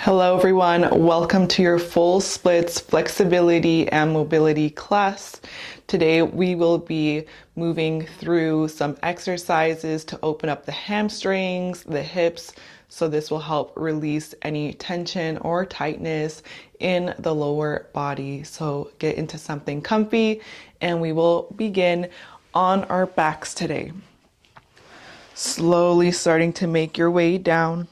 Hello everyone, welcome to your full splits flexibility and mobility class. Today we will be moving through some exercises to open up the hamstrings, the hips, so this will help release any tension or tightness in the lower body. So get into something comfy and we will begin on our backs today. Slowly starting to make your way down.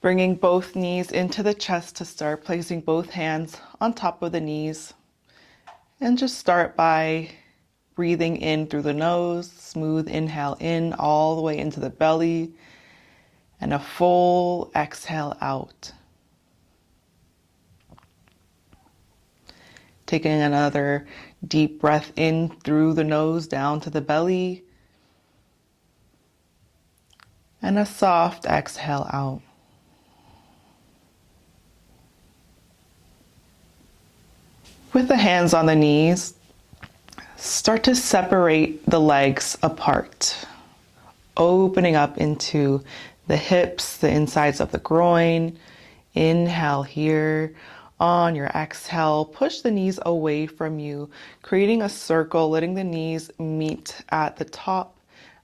Bringing both knees into the chest to start, placing both hands on top of the knees. And just start by breathing in through the nose, smooth inhale in all the way into the belly, and a full exhale out. Taking another deep breath in through the nose down to the belly, and a soft exhale out. With the hands on the knees, start to separate the legs apart, opening up into the hips, the insides of the groin. Inhale here. On your exhale, push the knees away from you, creating a circle, letting the knees meet at the top.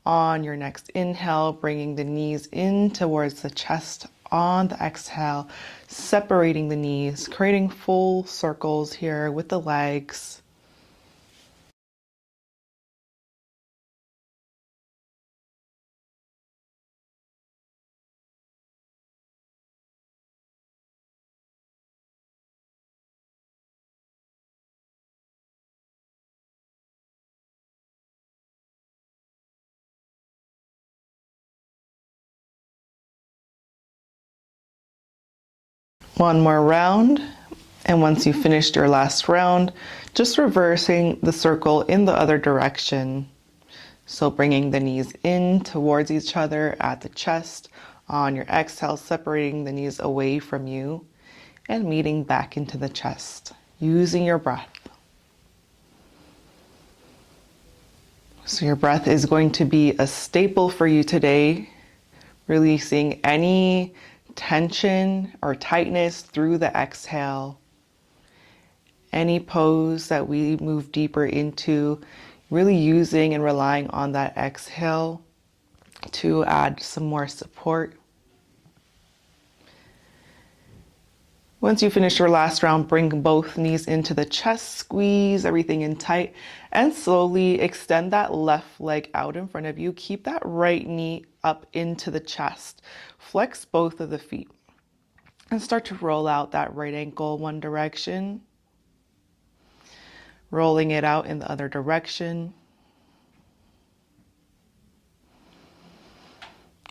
On your next inhale, bringing the knees in towards the chest. On the exhale, separating the knees, creating full circles here with the legs. One more round, and once you've finished your last round, just reversing the circle in the other direction. So bringing the knees in towards each other at the chest. On your exhale, separating the knees away from you and meeting back into the chest, using your breath. So your breath is going to be a staple for you today, releasing any tension or tightness through the exhale. Any pose that we move deeper into, really using and relying on that exhale to add some more support. Once you finish your last round, bring both knees into the chest, squeeze everything in tight, and slowly extend that left leg out in front of you. Keep that right knee up into the chest. Flex both of the feet and start to roll out that right ankle one direction, rolling it out in the other direction.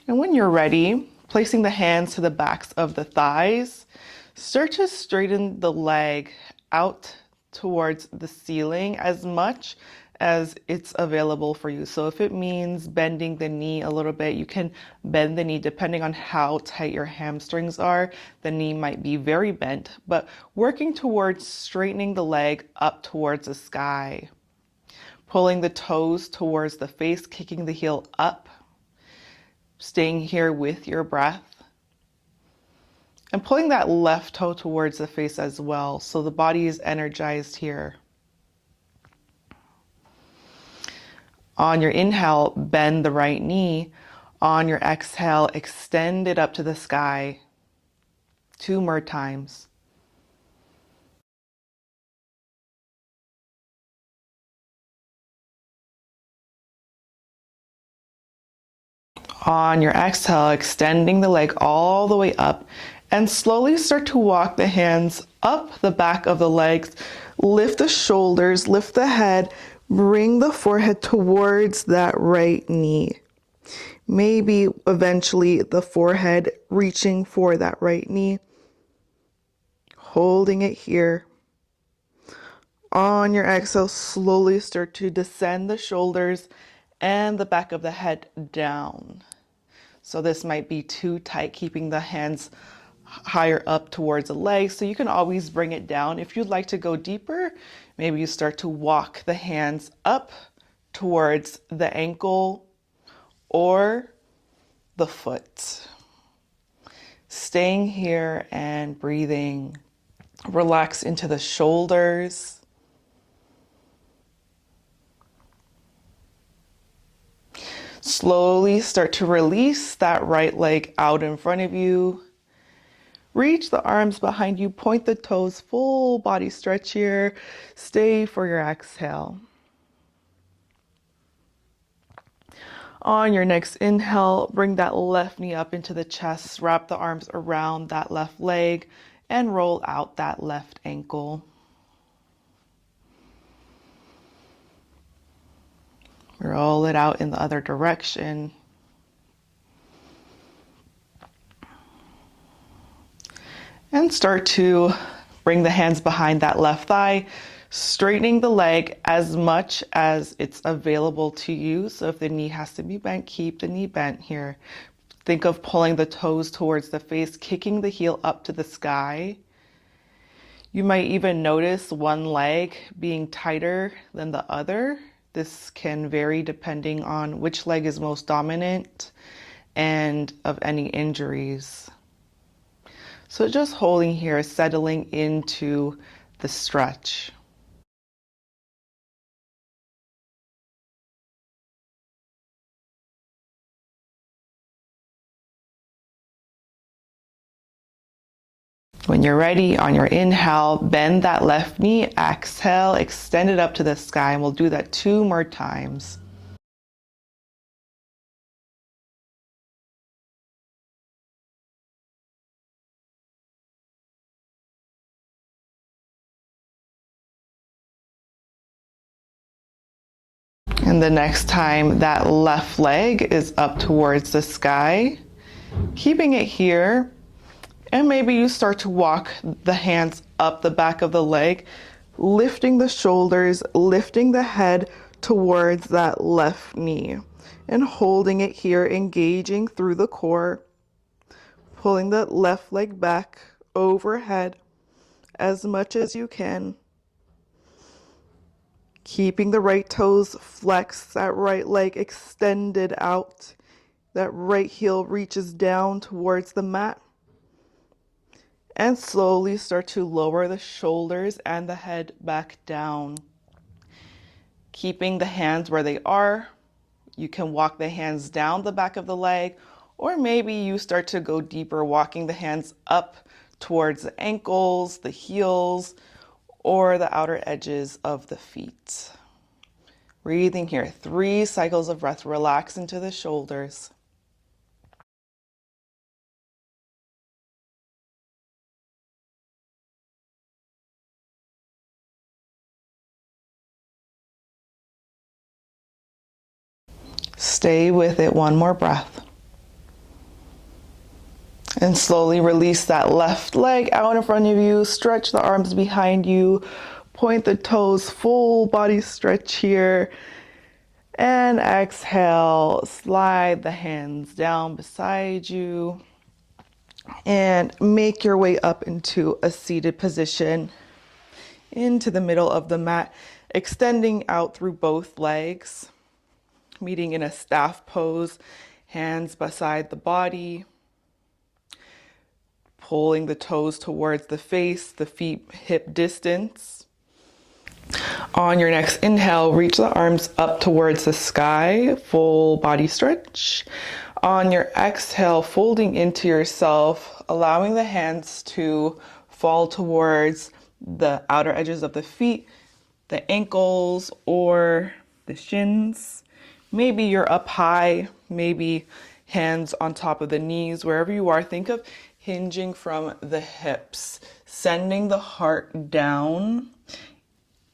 And when you're ready, placing the hands to the backs of the thighs, start to straighten the leg out towards the ceiling as much as it's available for you. So if it means bending the knee a little bit, you can bend the knee depending on how tight your hamstrings are. The knee might be very bent, but working towards straightening the leg up towards the sky. Pulling the toes towards the face, kicking the heel up. Staying here with your breath. And pulling that left toe towards the face as well, so the body is energized here. On your inhale, bend the right knee. On your exhale, extend it up to the sky. 2 more times. On your exhale, extending the leg all the way up and slowly start to walk the hands up the back of the legs. Lift the shoulders, lift the head, bring the forehead towards that right knee. Maybe eventually the forehead reaching for that right knee. Holding it here. On your exhale, slowly start to descend the shoulders and the back of the head down. So this might be too tight, keeping the hands higher up towards the legs. So you can always bring it down. If you'd like to go deeper, maybe you start to walk the hands up towards the ankle, or the foot. Staying here and breathing. Relax into the shoulders. Slowly start to release that right leg out in front of you. Reach the arms behind you, point the toes, full body stretch here. Stay for your exhale. On your next inhale, bring that left knee up into the chest, wrap the arms around that left leg, and roll out that left ankle. Roll it out in the other direction. And start to bring the hands behind that left thigh, straightening the leg as much as it's available to you. So if the knee has to be bent, keep the knee bent here. Think of pulling the toes towards the face, kicking the heel up to the sky. You might even notice one leg being tighter than the other. This can vary depending on which leg is most dominant and of any injuries. So just holding here, settling into the stretch. When you're ready, on your inhale, bend that left knee, exhale, extend it up to the sky, and we'll do that 2 more times. And the next time, that left leg is up towards the sky, keeping it here. And maybe you start to walk the hands up the back of the leg, lifting the shoulders, lifting the head towards that left knee, and holding it here, engaging through the core, pulling the left leg back overhead as much as you can. Keeping the right toes flexed, that right leg extended out, that right heel reaches down towards the mat. And slowly start to lower the shoulders and the head back down. Keeping the hands where they are. You can walk the hands down the back of the leg, or maybe you start to go deeper, walking the hands up towards the ankles, the heels, or the outer edges of the feet. Breathing here, 3 cycles of breath. Relax into the shoulders. Stay with it, 1 more breath. And slowly release that left leg out in front of you. Stretch the arms behind you. Point the toes, full body stretch here. And exhale, slide the hands down beside you. And make your way up into a seated position, into the middle of the mat, extending out through both legs, meeting in a staff pose, hands beside the body. Pulling the toes towards the face, the feet hip distance. On your next inhale, reach the arms up towards the sky, full body stretch. On your exhale, folding into yourself, allowing the hands to fall towards the outer edges of the feet, the ankles, or the shins. Maybe you're up high, maybe hands on top of the knees, wherever you are. Think of hinging from the hips, sending the heart down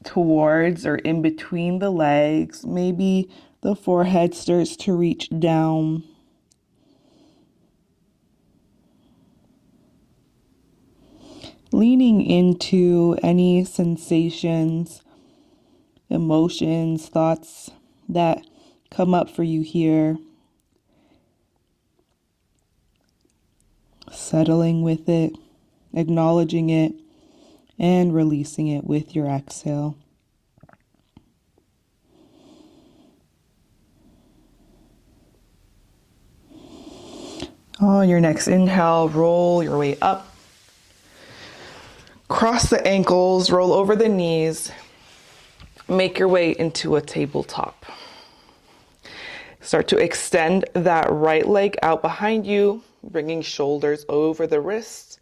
towards or in between the legs. Maybe the forehead starts to reach down. Leaning into any sensations, emotions, thoughts that come up for you here. Settling with it, acknowledging it, and releasing it with your exhale. On your next inhale, roll your way up. Cross the ankles, roll over the knees. Make your way into a tabletop. Start to extend that right leg out behind you, bringing shoulders over the wrists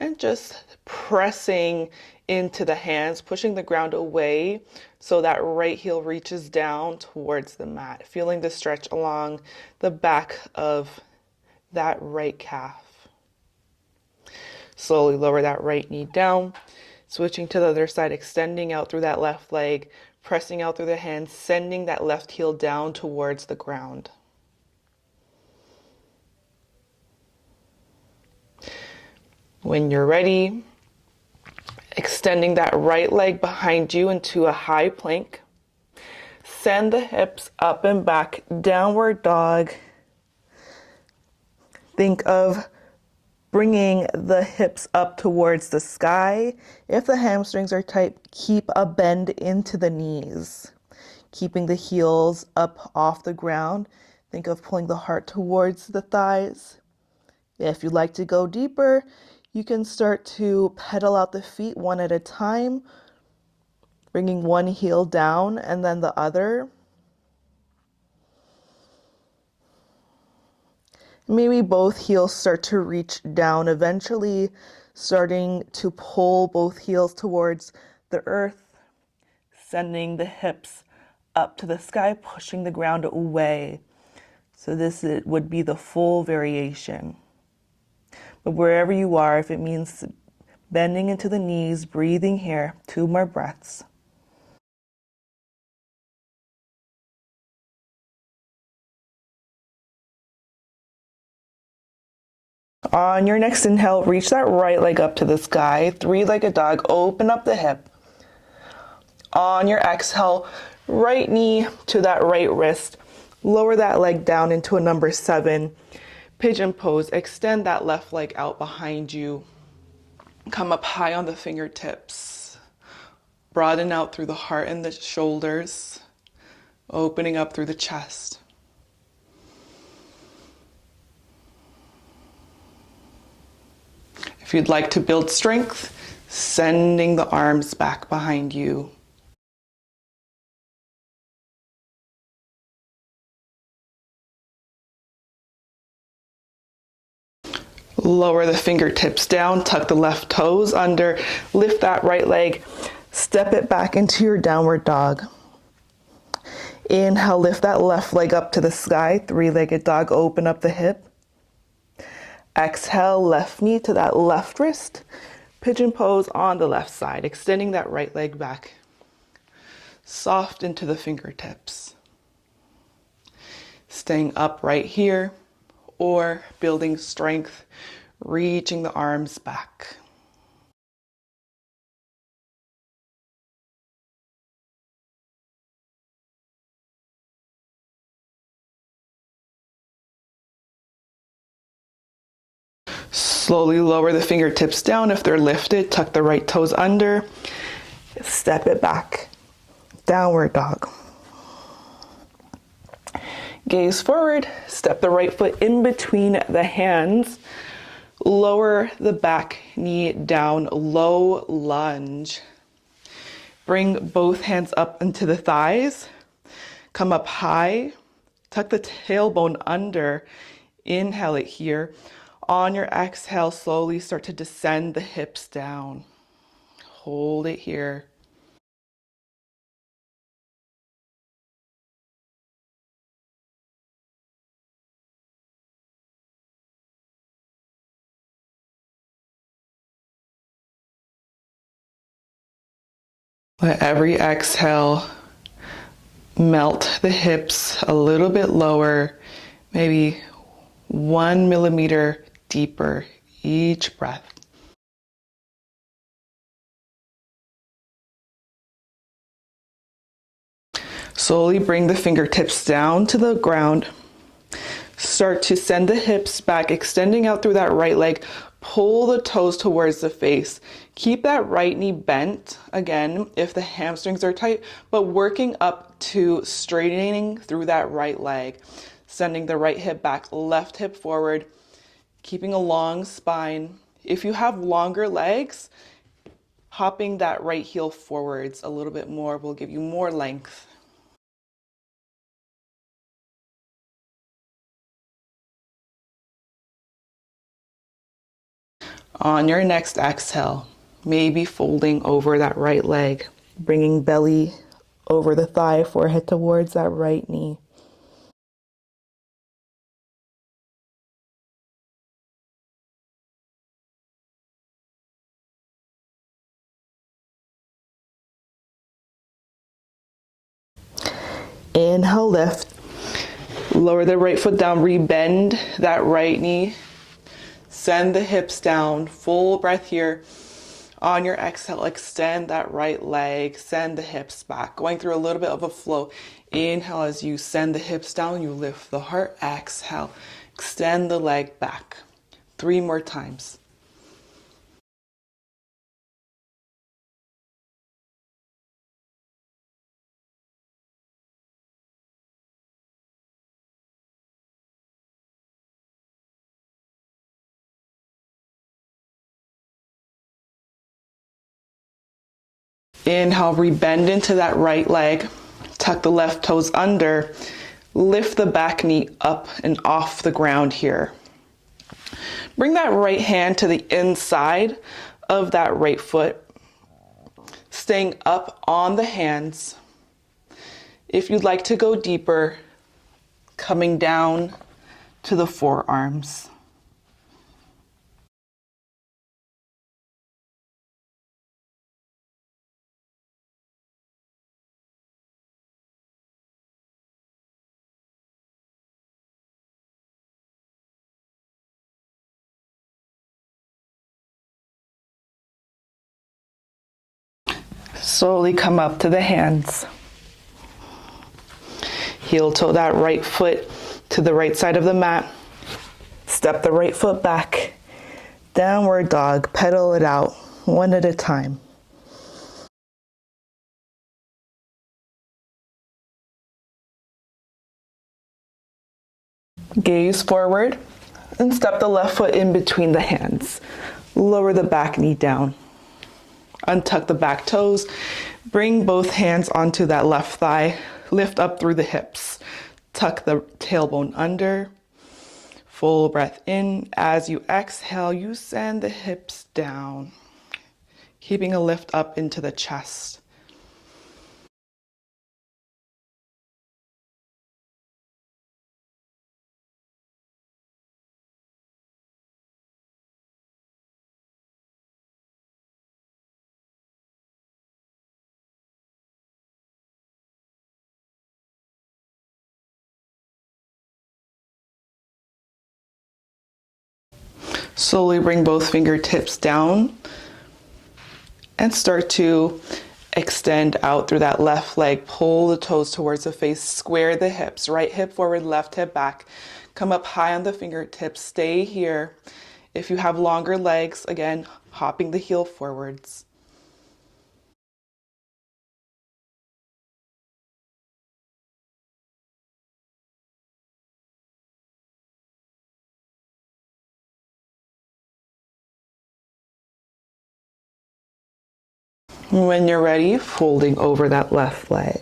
and just pressing into the hands, pushing the ground away so that right heel reaches down towards the mat, feeling the stretch along the back of that right calf. Slowly lower that right knee down, switching to the other side, extending out through that left leg, pressing out through the hands, sending that left heel down towards the ground. When you're ready, extending that right leg behind you into a high plank. Send the hips up and back, downward dog. Think of bringing the hips up towards the sky. If the hamstrings are tight, keep a bend into the knees. Keeping the heels up off the ground. Think of pulling the heart towards the thighs. If you'd like to go deeper, you can start to pedal out the feet one at a time, bringing one heel down and then the other. Maybe both heels start to reach down, eventually starting to pull both heels towards the earth, sending the hips up to the sky, pushing the ground away. So this would be the full variation. But wherever you are, if it means bending into the knees, breathing here, 2 more breaths. On your next inhale, reach that right leg up to the sky, 3-legged dog, open up the hip. On your exhale, right knee to that right wrist, lower that leg down into a number 7. Pigeon pose, extend that left leg out behind you. Come up high on the fingertips. Broaden out through the heart and the shoulders, opening up through the chest. If you'd like to build strength, sending the arms back behind you. Lower the fingertips down, tuck the left toes under, lift that right leg, step it back into your downward dog. Inhale, lift that left leg up to the sky, 3-legged dog, open up the hip. Exhale, left knee to that left wrist, pigeon pose on the left side, extending that right leg back. Soft into the fingertips. Staying upright here or building strength, reaching the arms back. Slowly lower the fingertips down if they're lifted, tuck the right toes under, step it back, downward dog. Gaze forward, step the right foot in between the hands, lower the back knee down, low lunge. Bring both hands up into the thighs, come up high, tuck the tailbone under, inhale it here. On your exhale, slowly start to descend the hips down. Hold it here. Let every exhale melt the hips a little bit lower, maybe 1 millimeter deeper each breath. Slowly bring the fingertips down to the ground. Start to send the hips back, extending out through that right leg. Pull the toes towards the face. Keep that right knee bent, again, if the hamstrings are tight, but working up to straightening through that right leg. Sending the right hip back, left hip forward, keeping a long spine. If you have longer legs, hopping that right heel forwards a little bit more will give you more length. On your next exhale, maybe folding over that right leg, bringing belly over the thigh, forehead towards that right knee. Inhale, lift. Lower the right foot down, rebend that right knee. Send the hips down, full breath here. On your exhale, extend that right leg, send the hips back. Going through a little bit of a flow. Inhale, as you send the hips down, you lift the heart. Exhale, extend the leg back. 3 more times. Inhale, rebend into that right leg. Tuck the left toes under. Lift the back knee up and off the ground here. Bring that right hand to the inside of that right foot. Staying up on the hands. If you'd like to go deeper, coming down to the forearms. Slowly come up to the hands. Heel toe that right foot to the right side of the mat. Step the right foot back. Downward dog, pedal it out, one at a time. Gaze forward and step the left foot in between the hands. Lower the back knee down. Untuck the back toes. Bring both hands onto that left thigh. Lift up through the hips. Tuck the tailbone under. Full breath in. As you exhale, you send the hips down. Keeping a lift up into the chest. Slowly bring both fingertips down and start to extend out through that left leg. Pull the toes towards the face, square the hips, right hip forward, left hip back. Come up high on the fingertips, stay here. If you have longer legs, again, hopping the heel forwards. When you're ready, folding over that left leg.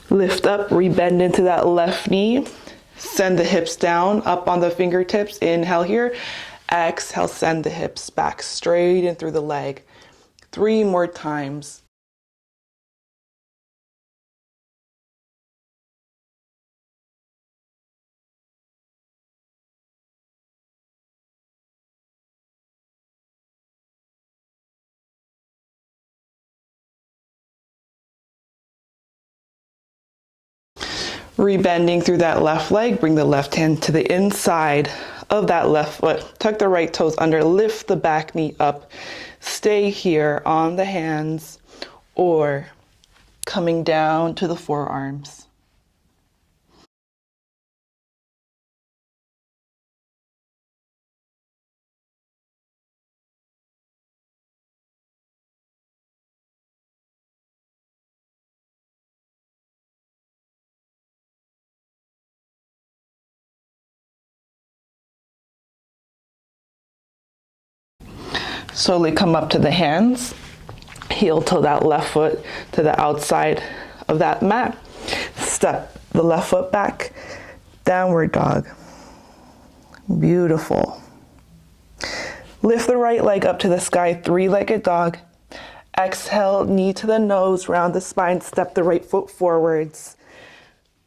Lift up, rebend into that left knee. Send the hips down, up on the fingertips. Inhale here. Exhale, send the hips back straight in through the leg. 3 more times. Rebending through that left leg, bring the left hand to the inside of that left foot. Tuck the right toes under, lift the back knee up. Stay here on the hands or coming down to the forearms. Slowly come up to the hands, heel toe that left foot to the outside of that mat. Step the left foot back, downward dog. Beautiful. Lift the right leg up to the sky, three-legged dog. Exhale, knee to the nose, round the spine, step the right foot forwards.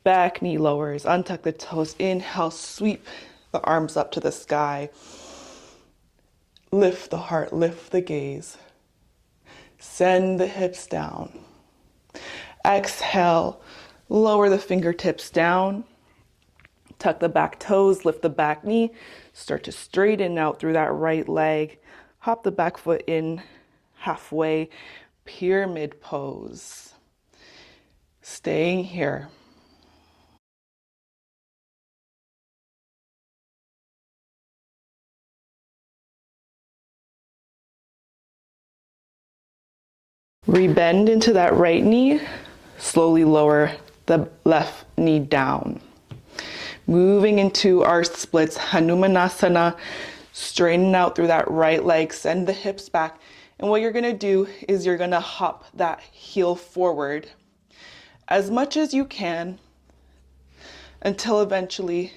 Back knee lowers, untuck the toes. Inhale, sweep the arms up to the sky. Lift the heart, lift the gaze. Send the hips down. Exhale, lower the fingertips down. Tuck the back toes, lift the back knee. Start to straighten out through that right leg. Hop the back foot in halfway, pyramid pose. Staying here. Rebend into that right knee. Slowly lower the left knee down. Moving into our splits, hanumanasa. Straighten out through that right leg, send the hips back. And what you're gonna do is you're gonna hop that heel forward as much as you can until eventually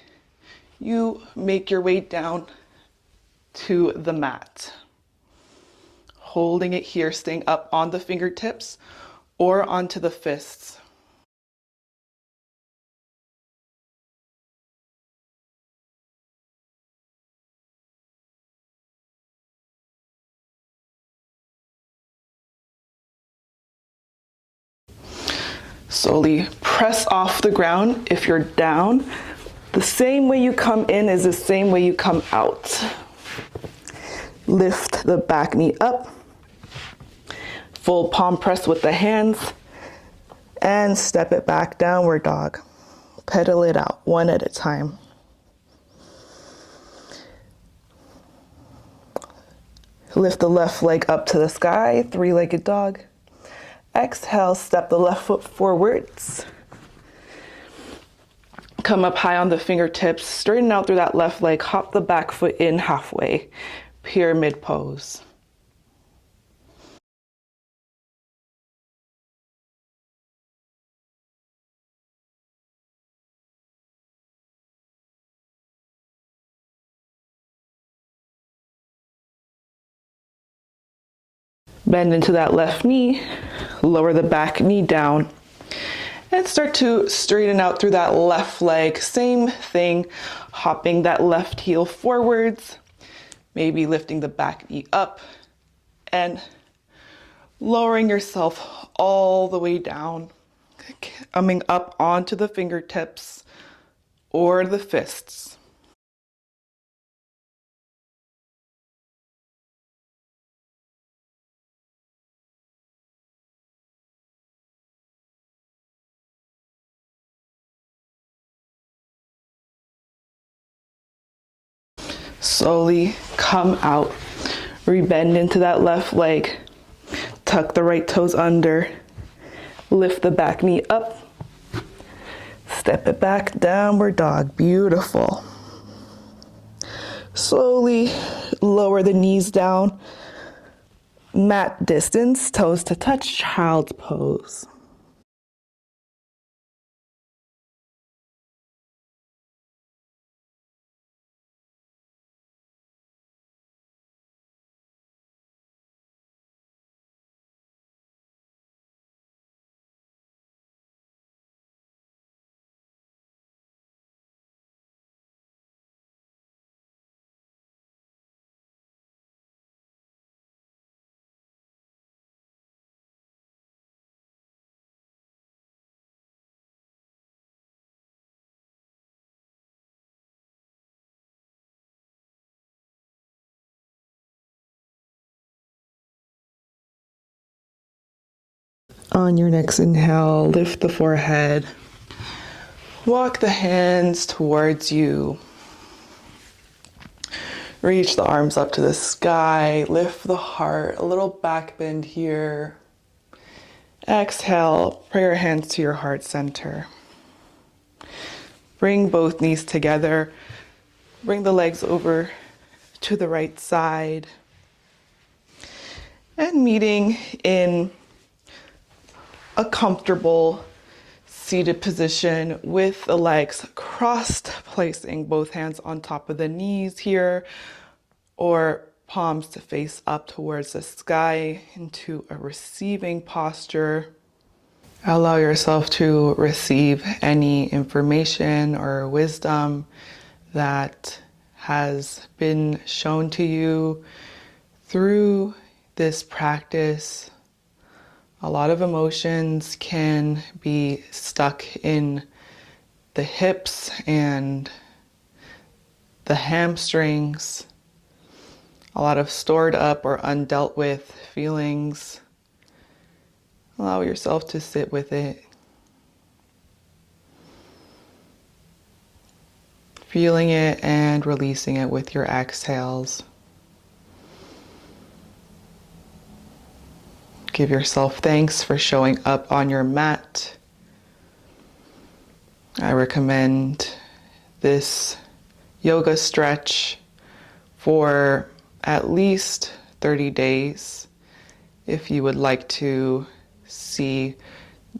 you make your way down to the mat. Holding it here, staying up on the fingertips or onto the fists. Slowly press off the ground if you're down. The same way you come in is the same way you come out. Lift the back knee up. Full palm press with the hands. And step it back, downward dog. Pedal it out, one at a time. Lift the left leg up to the sky, three-legged dog. Exhale, step the left foot forwards. Come up high on the fingertips, straighten out through that left leg, hop the back foot in halfway, pyramid pose. Bend into that left knee, lower the back knee down, and start to straighten out through that left leg. Same thing, hopping that left heel forwards, maybe lifting the back knee up and lowering yourself all the way down, coming up onto the fingertips or the fists. Slowly come out, rebend into that left leg, tuck the right toes under, lift the back knee up, step it back, downward dog, beautiful. Slowly lower the knees down, mat distance, toes to touch, child's pose. On your next inhale, lift the forehead. Walk the hands towards you. Reach the arms up to the sky. Lift the heart. A little back bend here. Exhale, pray your hands to your heart center. Bring both knees together. Bring the legs over to the right side. And meeting in a comfortable seated position with the legs crossed, placing both hands on top of the knees here, or palms to face up towards the sky into a receiving posture. Allow yourself to receive any information or wisdom that has been shown to you through this practice. A lot of emotions can be stuck in the hips and the hamstrings. A lot of stored up or undealt with feelings. Allow yourself to sit with it. Feeling it and releasing it with your exhales. Give yourself thanks for showing up on your mat. I recommend this yoga stretch for at least 30 days if you would like to see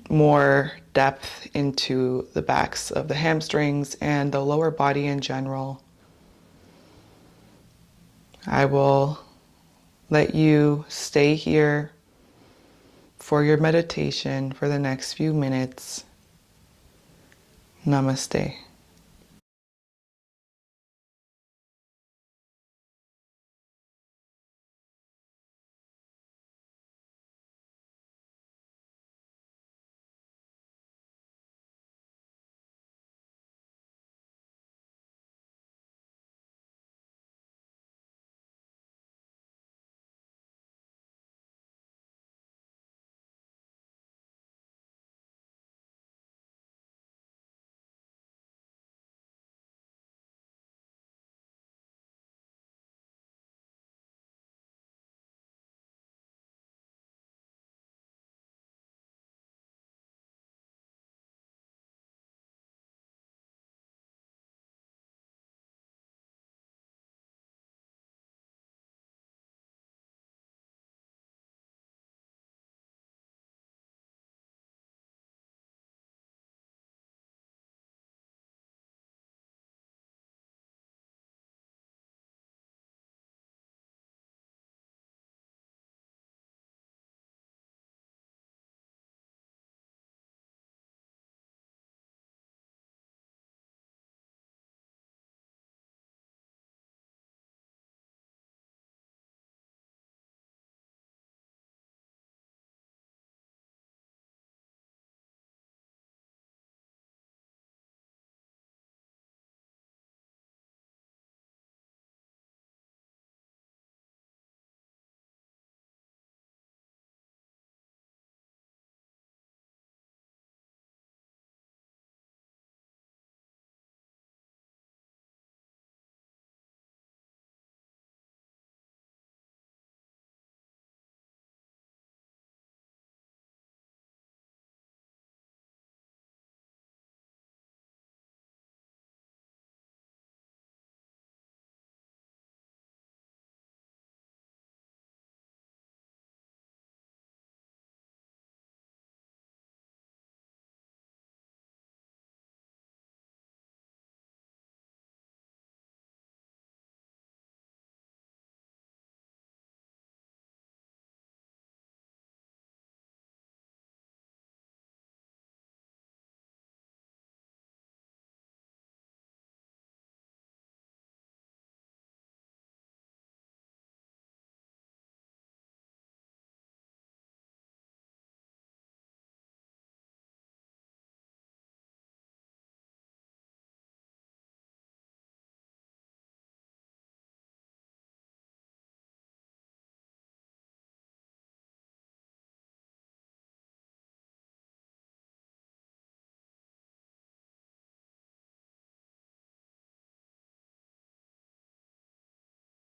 more depth into the backs of the hamstrings and the lower body in general. I will let you stay here for your meditation for the next few minutes. Namaste.